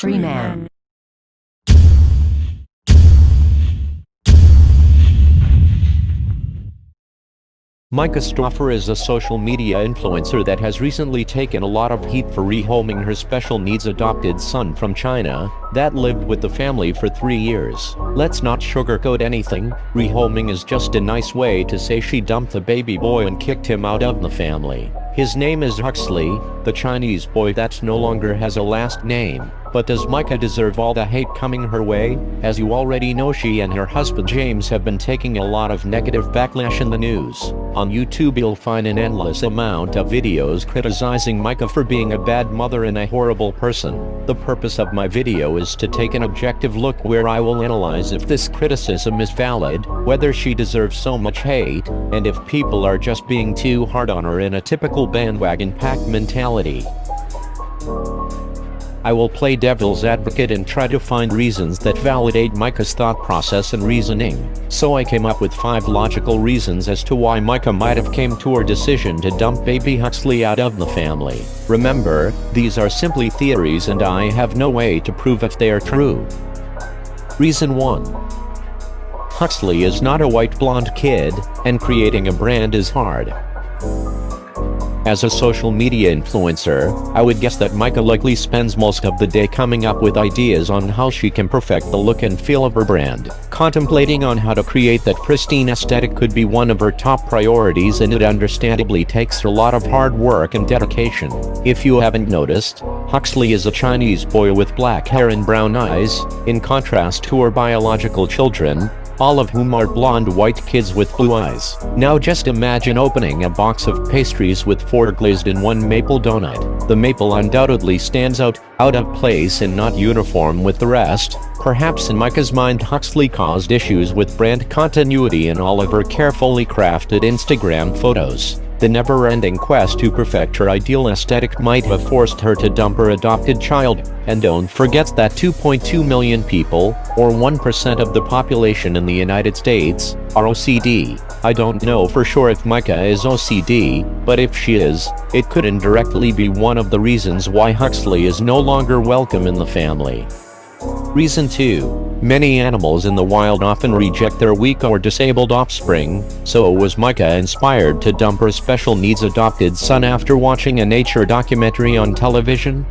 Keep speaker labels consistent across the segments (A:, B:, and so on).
A: Free man.
B: Myka Stauffer is a social media influencer that has recently taken a lot of heat for rehoming her special needs adopted son from China that lived with the family for 3 years. Let's not sugarcoat anything, rehoming is just a nice way to say she dumped the baby boy and kicked him out of the family. His name is Huxley, the Chinese boy that no longer has a last name. But does Myka deserve all the hate coming her way? As you already know, she and her husband James have been taking a lot of negative backlash in the news. On YouTube you'll find an endless amount of videos criticizing Myka for being a bad mother and a horrible person. The purpose of my video is to take an objective look where I will analyze if this criticism is valid, whether she deserves so much hate, and if people are just being too hard on her in a typical bandwagon pack mentality. I will play devil's advocate and try to find reasons that validate Myka's thought process and reasoning. So I came up with 5 logical reasons as to why Myka might have came to her decision to dump baby Huxley out of the family. Remember, these are simply theories and I have no way to prove if they are true. Reason 1. Huxley is not a white blonde kid, and creating a brand is hard. As a social media influencer, I would guess that Myka likely spends most of the day coming up with ideas on how she can perfect the look and feel of her brand. Contemplating on how to create that pristine aesthetic could be one of her top priorities, and it understandably takes a lot of hard work and dedication. If you haven't noticed, Huxley is a Chinese boy with black hair and brown eyes, in contrast to her biological children, all of whom are blonde white kids with blue eyes. Now just imagine opening a box of pastries with 4 glazed and 1 maple donut. The maple undoubtedly stands out of place and not uniform with the rest. Perhaps in Myka's mind Huxley caused issues with brand continuity in all of her carefully crafted Instagram photos. The never-ending quest to perfect her ideal aesthetic might have forced her to dump her adopted child. And don't forget that 2.2 million people, or 1% of the population in the United States, are OCD. I don't know for sure if Myka is OCD, but if she is, it could indirectly be one of the reasons why Huxley is no longer welcome in the family. Reason 2. Many animals in the wild often reject their weak or disabled offspring, so was Myka inspired to dump her special needs adopted son after watching a nature documentary on television?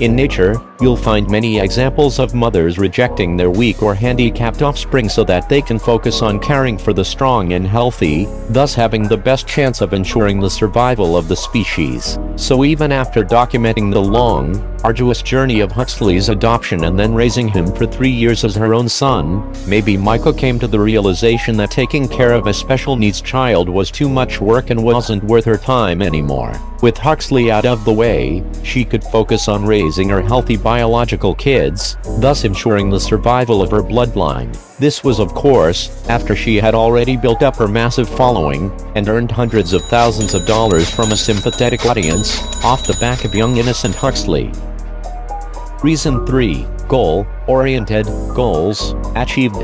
B: In nature, you'll find many examples of mothers rejecting their weak or handicapped offspring so that they can focus on caring for the strong and healthy, thus having the best chance of ensuring the survival of the species. So even after documenting the long, arduous journey of Huxley's adoption and then raising him for 3 years as her own son, maybe Myka came to the realization that taking care of a special needs child was too much work and wasn't worth her time anymore. With Huxley out of the way, she could focus on raising her healthy biological kids, thus ensuring the survival of her bloodline. This was, of course, after she had already built up her massive following and earned hundreds of thousands of dollars from a sympathetic audience off the back of young innocent Huxley. Reason 3. Goal-oriented goals achieved.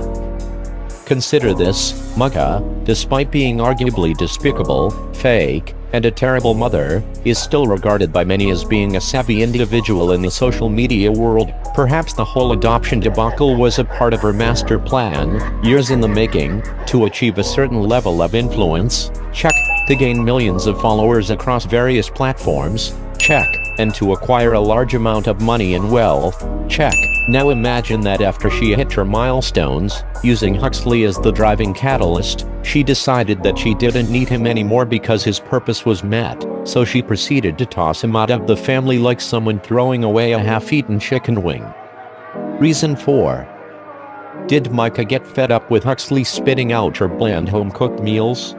B: Consider this: Myka, despite being arguably despicable, fake, and a terrible mother, is still regarded by many as being a savvy individual in the social media world. Perhaps the whole adoption debacle was a part of her master plan, years in the making, to achieve a certain level of influence, check, to gain millions of followers across various platforms, check, and to acquire a large amount of money and wealth, check. Now imagine that after she hit her milestones, using Huxley as the driving catalyst, she decided that she didn't need him anymore because his purpose was met, so she proceeded to toss him out of the family like someone throwing away a half-eaten chicken wing. Reason 4. Did Myka get fed up with Huxley spitting out her bland home-cooked meals?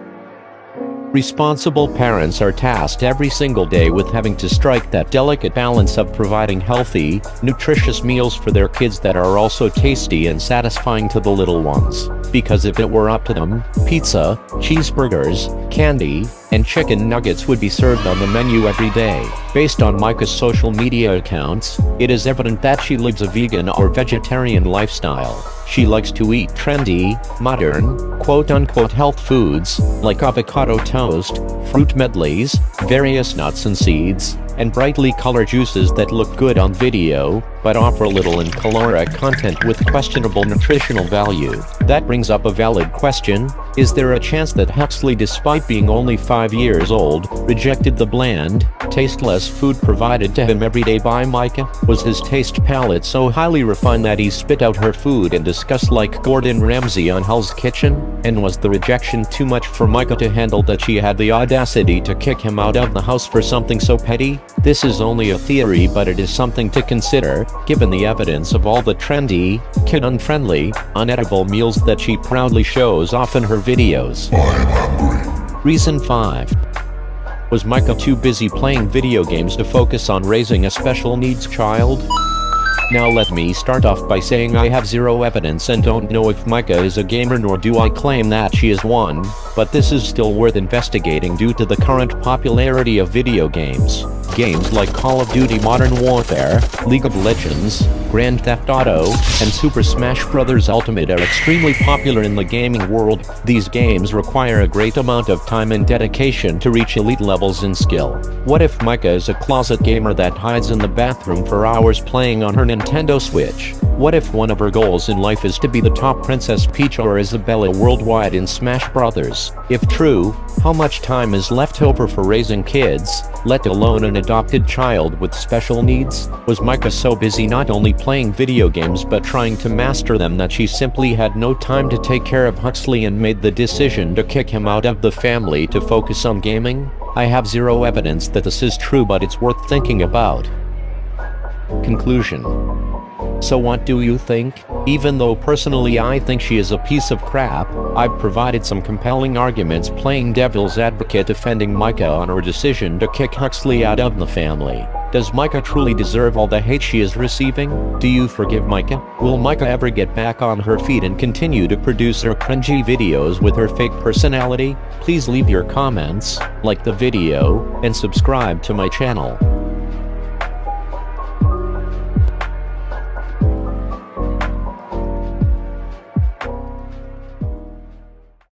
B: Responsible parents are tasked every single day with having to strike that delicate balance of providing healthy, nutritious meals for their kids that are also tasty and satisfying to the little ones. Because if it were up to them, pizza, cheeseburgers, candy, and chicken nuggets would be served on the menu every day. Based on Myka's social media accounts, it is evident that she lives a vegan or vegetarian lifestyle. She likes to eat trendy, modern, quote-unquote health foods, like avocado toast, fruit medleys, various nuts and seeds, and brightly colored juices that look good on video, but offer little and caloric content with questionable nutritional value. That brings up a valid question. Is there a chance that Huxley, despite being only 5 years old, rejected the bland, tasteless food provided to him every day by Myka? Was his taste palate so highly refined that he spit out her food in disgust like Gordon Ramsay on Hell's Kitchen? And was the rejection too much for Myka to handle that she had the audacity to kick him out of the house for something so petty? This is only a theory, but it is something to consider, given the evidence of all the trendy, kid-unfriendly, unedible meals that she proudly shows off in her videos.
A: I'm hungry.
B: Reason 5. Was Myka too busy playing video games to focus on raising a special needs child? Now let me start off by saying I have zero evidence and don't know if Myka is a gamer, nor do I claim that she is one, but this is still worth investigating due to the current popularity of video games. Games like Call of Duty Modern Warfare, League of Legends, Grand Theft Auto, and Super Smash Bros. Ultimate are extremely popular in the gaming world. These games require a great amount of time and dedication to reach elite levels in skill. What if Myka is a closet gamer that hides in the bathroom for hours playing on her Nintendo Switch? What if one of her goals in life is to be the top Princess Peach or Isabella worldwide in Smash Bros? If true, how much time is left over for raising kids, let alone an adopted child with special needs? Was Myka so busy not only playing video games but trying to master them that she simply had no time to take care of Huxley and made the decision to kick him out of the family to focus on gaming? I have zero evidence that this is true, but it's worth thinking about. Conclusion. So what do you think? Even though personally I think she is a piece of crap, I've provided some compelling arguments playing devil's advocate defending Myka on her decision to kick Huxley out of the family. Does Myka truly deserve all the hate she is receiving? Do you forgive Myka? Will Myka ever get back on her feet and continue to produce her cringy videos with her fake personality? Please leave your comments, like the video, and subscribe to my channel.